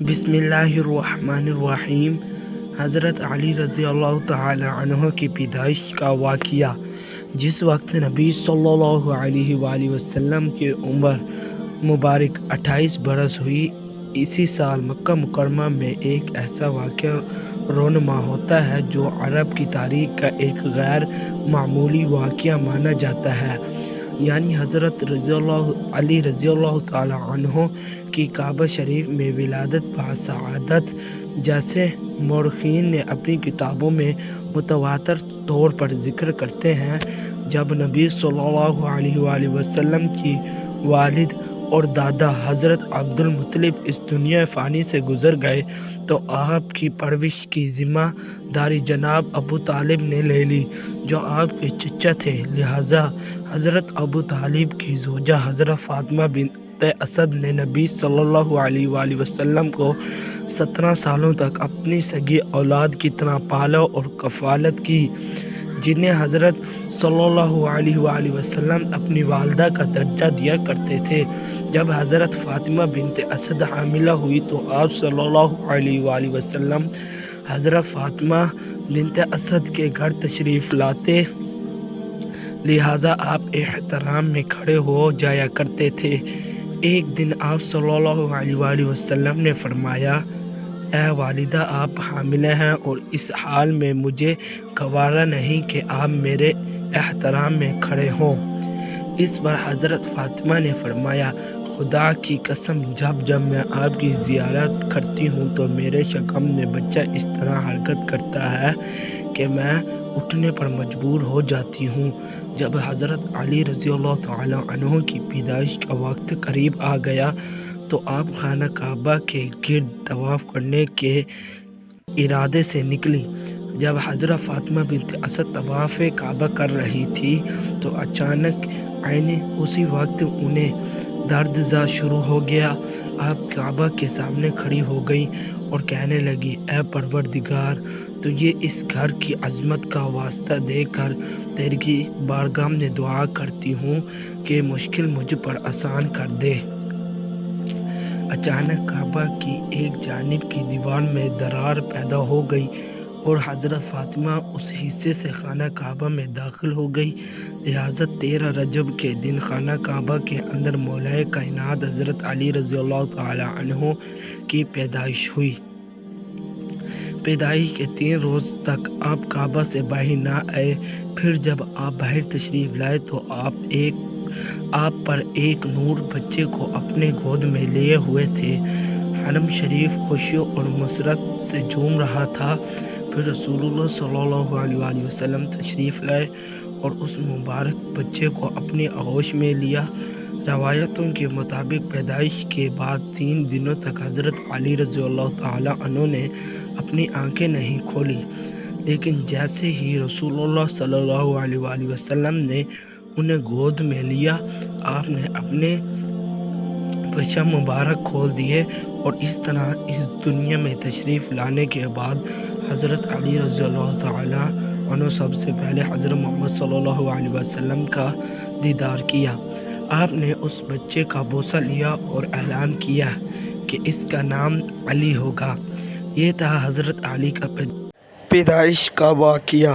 बिस्मिल्लाहिर्रहमानिर्रहीम। हज़रत अली रज़ी अल्लाह तआला अन्हु की पैदाइश का वाक़िया। जिस वक्त नबी सल्लल्लाहु अलैहि वसल्लम की उम्र मुबारक 28 बरस हुई, इसी साल मक्का मुकर्रमा में एक ऐसा वाक़या रोनमा होता है जो अरब की तारीख़ का एक गैर मामूली वाक़या माना जाता है। यानी हज़रत अली रज़ी अल्लाह तआला अन्हु की काबा शरीफ में विलादत बासआदत, जैसे मौरख़ीन ने अपनी किताबों में मुतवातर तौर पर ज़िक्र करते हैं। जब नबी सल्लल्लाहु अलैहि वसल्लम की वालिद और दादा हज़रत अब्दुल मुत्तलिब इस दुनिया फ़ानी से गुज़र गए, तो आपकी परवरिश की ज़िम्मेदारी जनाब अबू तालिब ने ले ली, जो आपके चचा थे। लिहाजा हज़रत अबू तालिब की ज़ौजा हज़रत फ़ातिमा बिन्त असद ने नबी सल्लल्लाहु अलैहि वसल्लम को 17 सालों तक अपनी सगी औलाद की तरह पाला और कफ़ालत की, जिन्हें हज़रत सल्लल्लाहु अलैहि वसल्लम अपनी वालदा का दर्जा दिया करते थे। जब हज़रत फ़ातिमा बिन्त असद हामिला हुई तो आप सल्लल्लाहु अलैहि वसल्लम हज़रत फ़ातिमा बिन्त असद के घर तशरीफ़ लाते, लिहाजा आप एहतराम में खड़े हो जाया करते थे। एक दिन आप सल्लल्लाहु अलैहि वसल्लम ने फरमाया, ऐ वालिदा, आप हामिला हैं और इस हाल में मुझे गवारा नहीं कि आप मेरे एहतराम में खड़े हों। इस पर हज़रत फ़ातिमा ने फरमाया, खुदा की कसम, जब मैं आपकी ज़ियारत करती हूँ तो मेरे शकम में बच्चा इस तरह हरकत करता है कि मैं उठने पर मजबूर हो जाती हूँ। जब हज़रत अली रज़ी अल्लाह तआला अन्हु की पैदाइश का वक्त करीब आ गया तो आप खाना काबा के गिर्द तवाफ़ करने के इरादे से निकली। जब हज़रत फ़ातिमा बिन्त असद तवाफ़ काबा कर रही थी तो अचानक उसी वक्त उन्हें दर्द ज़ा शुरू हो गया। आप काबा के सामने खड़ी हो गई और कहने लगी, ऐ परवरदिगार, तुझे इस घर की अज़मत का वास्ता देकर तेरी बारगाह में दुआ करती हूँ कि मुश्किल मुझ पर आसान कर दे। अचानक काबा की एक जानिब की दीवार में दरार पैदा हो गई और हज़रत फ़ातिमा उस हिस्से से खाना काबा में दाखिल हो गई। लिहाजा 13 रजब के दिन खाना काबा के अंदर मौलाए कायनात हज़रत अली रज़ी अल्लाह तआला अन्हु की पैदाइश हुई। पैदाइश के 3 रोज़ तक आप काबा से बाहर ना आए। फिर जब आप बाहर तशरीफ़ लाए तो आप पर एक नूर बच्चे को अपने गोद में लिए हुए थे। हरम शरीफ खुशी और मसरत से झूम रहा था। फिर रसूलुल्लाह सल्लल्लाहु अलैहि वसल्लम तशरीफ़ लाए और उस मुबारक बच्चे को अपनी आगोश में लिया। रवायतों के मुताबिक पैदाइश के बाद 3 दिनों तक हज़रत अली रज़ी अल्लाह तआला अन्हु ने अपनी आंखें नहीं खोली, लेकिन जैसे ही रसूलुल्लाह सल्लल्लाहु अलैहि वसल्लम ने उन्हें गोद में लिया, आपने अपने पशम मुबारक खोल दिए और इस तरह इस दुनिया में तशरीफ़ लाने के बाद हज़रत अली रज़ी अल्लाह तआला अन्हु सबसे पहले हज़रत मोहम्मद सल्लल्लाहु अलैहि वसल्लम का दीदार किया। आपने उस बच्चे का बोसा लिया और ऐलान किया कि इसका नाम अली होगा। ये था हज़रत अली का पैदाइश का वाक़िया।